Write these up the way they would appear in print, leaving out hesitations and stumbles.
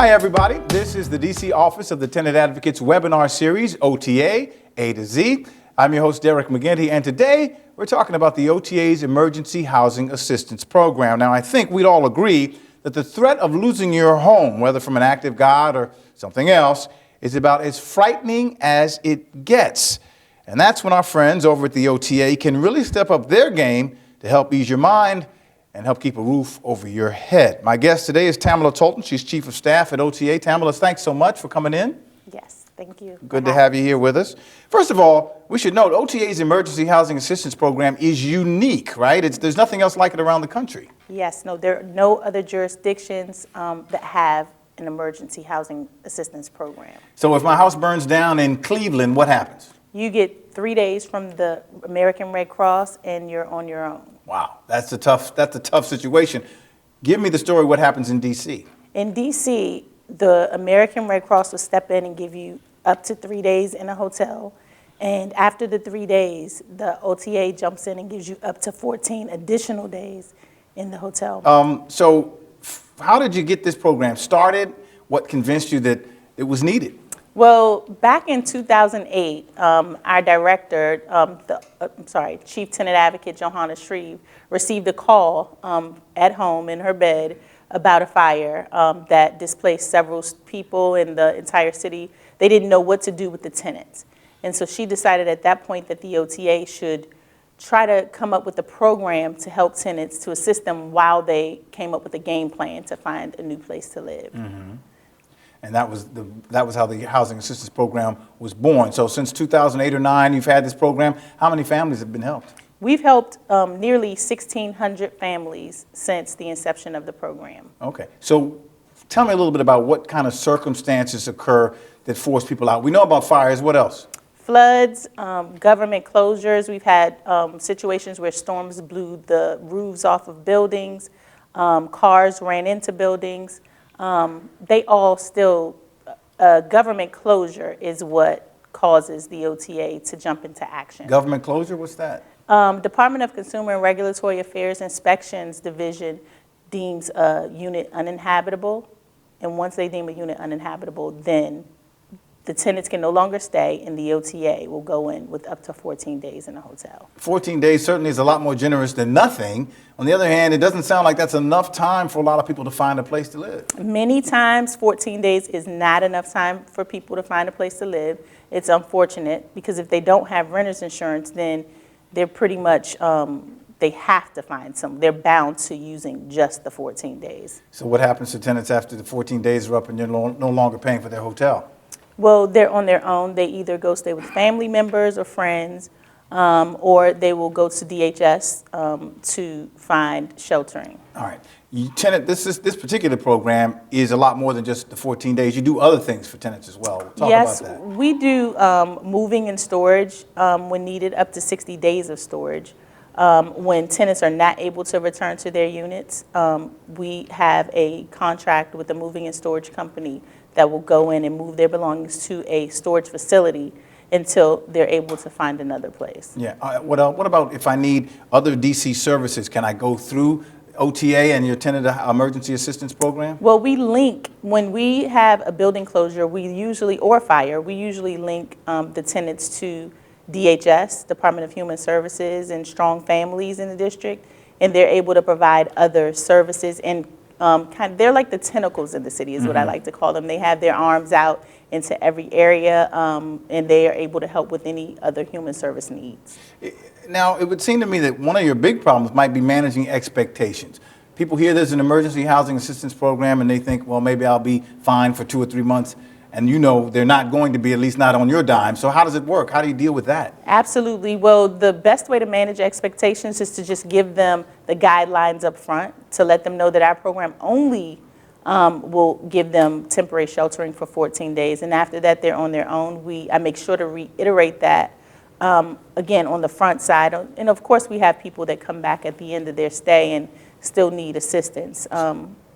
Hi, everybody. This is the DC Office of the Tenant Advocates webinar series, OTA, A to Z. I'm your host, Derek McGinty, and today we're talking about the OTA's Emergency Housing Assistance Program. Now, I think we'd all agree that the threat of losing your home, whether from an act of God or something else, is about as frightening as it gets. And that's when our friends over at the OTA can really step up their game to help ease your mind and help keep a roof over your head. My guest today is Tamala Tolton. She's Chief of Staff at OTA. Tamala, thanks so much for coming in. Yes, thank you. Good to have you here with us. First of all, we should note OTA's Emergency Housing Assistance Program is unique, right? There's nothing else like it around the country. Yes, no, there are no other jurisdictions that have an emergency housing assistance program. So if my house burns down in Cleveland, what happens? You get 3 days from the American Red Cross and you're on your own. Wow, that's a tough situation. Give me the story, what happens in D.C.? In D.C., the American Red Cross will step in and give you up to 3 days in a hotel. And after the 3 days, the OTA jumps in and gives you up to 14 additional days in the hotel. So how did you get this program started? What convinced you that it was needed? Well, back in 2008, our director, Chief Tenant Advocate Johanna Shreve, received a call at home in her bed about a fire that displaced several people in the entire city. They didn't know what to do with the tenants. And so she decided at that point that the OTA should try to come up with a program to help tenants, to assist them while they came up with a game plan to find a new place to live. Mm-hmm. And that was how the Housing Assistance Program was born. So since 2008 or 9, you've had this program. How many families have been helped? We've helped nearly 1,600 families since the inception of the program. Okay. So tell me a little bit about what kind of circumstances occur that force people out. We know about fires. What else? Floods, government closures. We've had situations where storms blew the roofs off of buildings, cars ran into buildings. They all still, government closure is what causes the OTA to jump into action. Government closure, what's that? Department of Consumer and Regulatory Affairs Inspections Division deems a unit uninhabitable, and once they deem a unit uninhabitable, then the tenants can no longer stay, and the OTA will go in with up to 14 days in a hotel. 14 days certainly is a lot more generous than nothing. On the other hand, it doesn't sound like that's enough time for a lot of people to find a place to live. Many times, 14 days is not enough time for people to find a place to live. It's unfortunate because if they don't have renter's insurance, then they're pretty much, they have to find some. They're bound to using just the 14 days. So what happens to tenants after the 14 days are up and you're no longer paying for their hotel? Well, they're on their own. They either go stay with family members or friends, or they will go to DHS to find sheltering. All right. Tenant, this particular program is a lot more than just the 14 days. You do other things for tenants as well. Talk yes, about that. We do moving and storage when needed, up to 60 days of storage. When tenants are not able to return to their units, we have a contract with the moving and storage company that will go in and move their belongings to a storage facility until they're able to find another place. Yeah. What about if I need other DC services? Can I go through OTA and your Tenant Emergency Assistance Program? Well, we link, when we have a building closure, or fire, we usually link the tenants to DHS, Department of Human Services, and Strong Families in the district, and they're able to provide other services and they're like the tentacles in the city is what I like to call them. They have their arms out into every area, and they are able to help with any other human service needs. Now, it would seem to me that one of your big problems might be managing expectations. People hear there's an emergency housing assistance program and they think, well, maybe I'll be fine for 2 or 3 months. And you know they're not going to be, at least not on your dime. So how does it work? How do you deal with that? Absolutely. Well, the best way to manage expectations is to just give them the guidelines up front, to let them know that our program only will give them temporary sheltering for 14 days. And after that, they're on their own. I make sure to reiterate that, again, on the front side. And of course, we have people that come back at the end of their stay and still need assistance.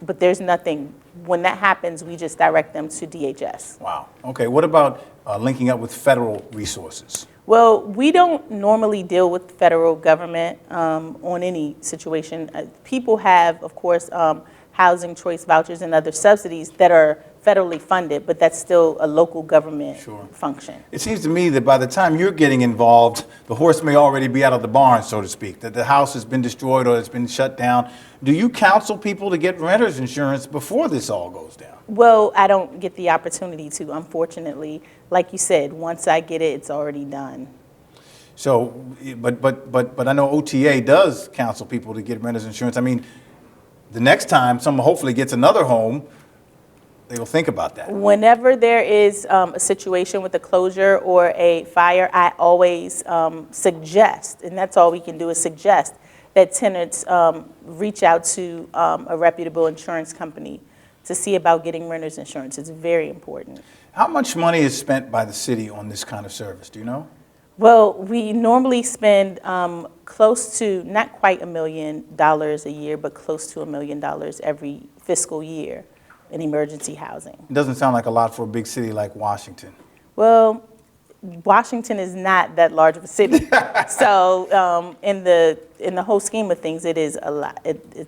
But there's nothing, when that happens, we just direct them to DHS. Wow. Okay, what about linking up with federal resources? Well, we don't normally deal with federal government on any situation. People have, of course, housing choice vouchers and other subsidies that are federally funded, but that's still a local government Sure. function. It seems to me that by the time you're getting involved, the horse may already be out of the barn, so to speak, that the house has been destroyed or it's been shut down. Do you counsel people to get renter's insurance before this all goes down? Well, I don't get the opportunity to, unfortunately. Like you said, once I get it, it's already done. So, but I know OTA does counsel people to get renter's insurance. I mean, the next time someone hopefully gets another home, they will think about that. Whenever there is a situation with a closure or a fire, I always suggest, and that's all we can do is suggest, that tenants reach out to a reputable insurance company to see about getting renter's insurance. It's very important. How much money is spent by the city on this kind of service? Do you know? Well, we normally spend close to, not quite $1 million a year, but close to $1 million every fiscal year in emergency housing. It doesn't sound like a lot for a big city like Washington. Well, Washington is not that large of a city. So in the whole scheme of things, it is a lot.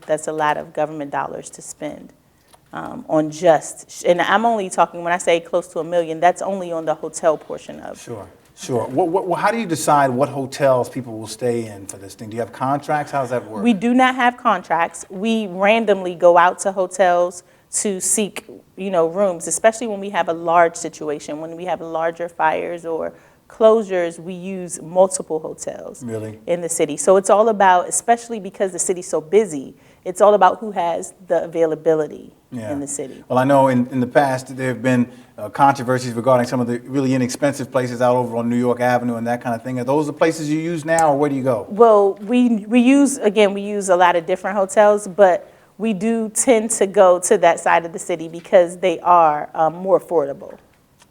That's a lot of government dollars to spend on just, and I'm only talking, when I say close to $1 million, that's only on the hotel portion of. Sure, sure. How do you decide what hotels people will stay in for this thing? Do you have contracts? How does that work? We do not have contracts. We randomly go out to hotels to seek, rooms, especially when we have a large situation. When we have larger fires or closures, we use multiple hotels Really? in the city. So it's all about, especially because the city's so busy, it's all about who has the availability in the city. Well, I know in the past there have been controversies regarding some of the really inexpensive places out over on New York Avenue and that kind of thing. Are those the places you use now, or where do you go? Well, we use a lot of different hotels, but we do tend to go to that side of the city because they are more affordable.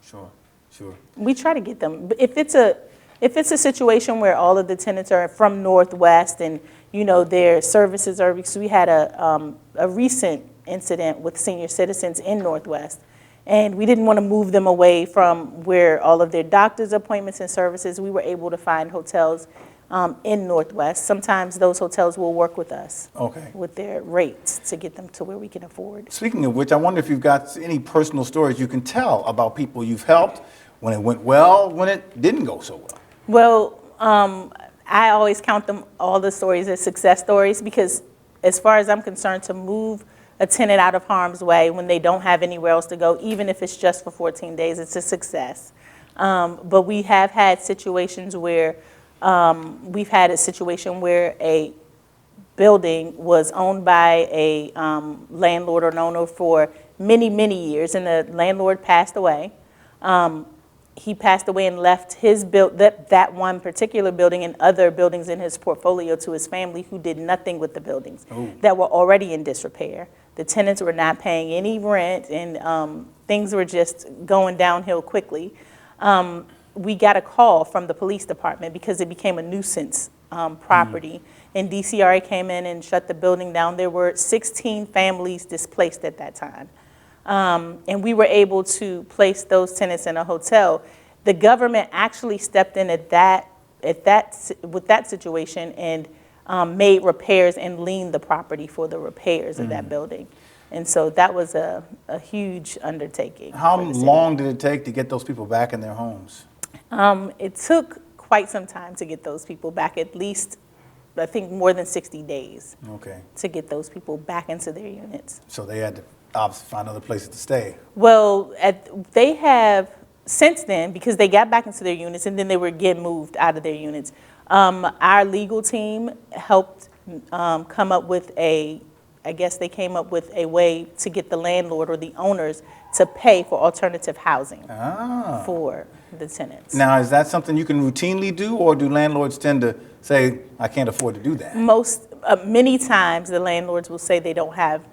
Sure, sure. We try to get them. But if it's a situation where all of the tenants are from Northwest and their services are, because we had a recent incident with senior citizens in Northwest, and we didn't want to move them away from where all of their doctor's appointments and services. We were able to find hotels in Northwest. Sometimes those hotels will work with us with their rates to get them to where we can afford. Speaking of which, I wonder if you've got any personal stories you can tell about people you've helped, when it went well, when it didn't go so well. Well, I always count all the stories as success stories, because as far as I'm concerned, to move a tenant out of harm's way when they don't have anywhere else to go, even if it's just for 14 days, it's a success. But we have had situations where a building was owned by a landlord or an owner for many, many years, and the landlord passed away. He passed away and left that one particular building and other buildings in his portfolio to his family, who did nothing with the buildings that were already in disrepair. The tenants were not paying any rent, and things were just going downhill quickly. We got a call from the police department because it became a nuisance property, and DCRA came in and shut the building down. There were 16 families displaced at that time. And we were able to place those tenants in a hotel. The government actually stepped in with that situation and made repairs and liened the property for the repairs of that building. And so that was a huge undertaking. How long did it take to get those people back in their homes? It took quite some time to get those people back, at least, I think, more than 60 days to get those people back into their units. So they had to obviously find other places to stay. Well, they have since then, because they got back into their units and then they were again moved out of their units. Our legal team helped come up with they came up with a way to get the landlord or the owners to pay for alternative housing for the tenants. Now, is that something you can routinely do, or do landlords tend to say, I can't afford to do that? Many times the landlords will say they don't have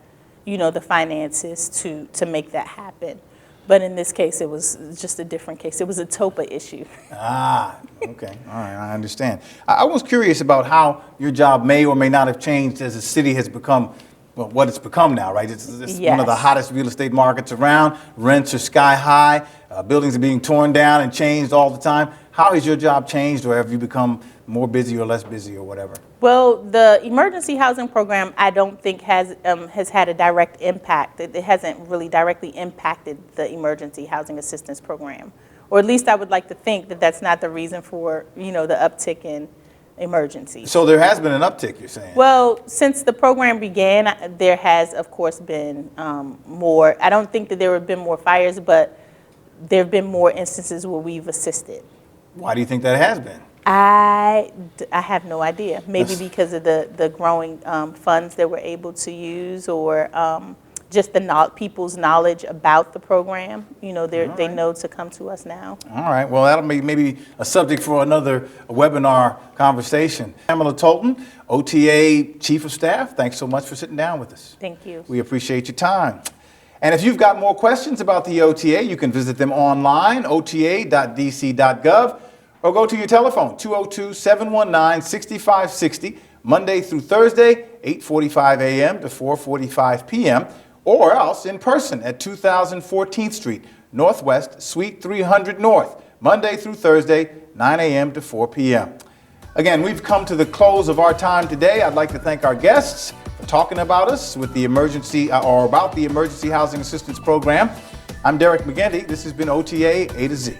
the finances to make that happen. But in this case, it was just a different case. It was a TOPA issue. Okay. All right, I understand. I was curious about how your job may or may not have changed as the city has become, well, what it's become now, right? It's one of the hottest real estate markets around. Rents are sky high. Buildings are being torn down and changed all the time. How has your job changed, or have you become more busy or less busy or whatever? Well, the emergency housing program, I don't think has had a direct impact. It hasn't really directly impacted the emergency housing assistance program, or at least I would like to think that that's not the reason for the uptick in emergencies. So there has been an uptick, you're saying? Well, since the program began, there has, of course, been more. I don't think that there have been more fires, but there have been more instances where we've assisted. Why do you think that has been? I have no idea. Maybe because of the growing funds that we're able to use, or just people's knowledge about the program. They know to come to us now. All right. Well, that'll be maybe a subject for another webinar conversation. Pamela Tolton, OTA Chief of Staff, thanks so much for sitting down with us. Thank you. We appreciate your time. And if you've got more questions about the OTA, you can visit them online, ota.dc.gov, or go to your telephone, 202-719-6560, Monday through Thursday, 8:45 a.m. to 4:45 p.m., or else in person at 2000 14th Street, Northwest, Suite 300 North, Monday through Thursday, 9 a.m. to 4 p.m. Again, we've come to the close of our time today. I'd like to thank our guests for talking about us with the emergency about the Emergency Housing Assistance Program. I'm Derek McGinty. This has been OTA A to Z.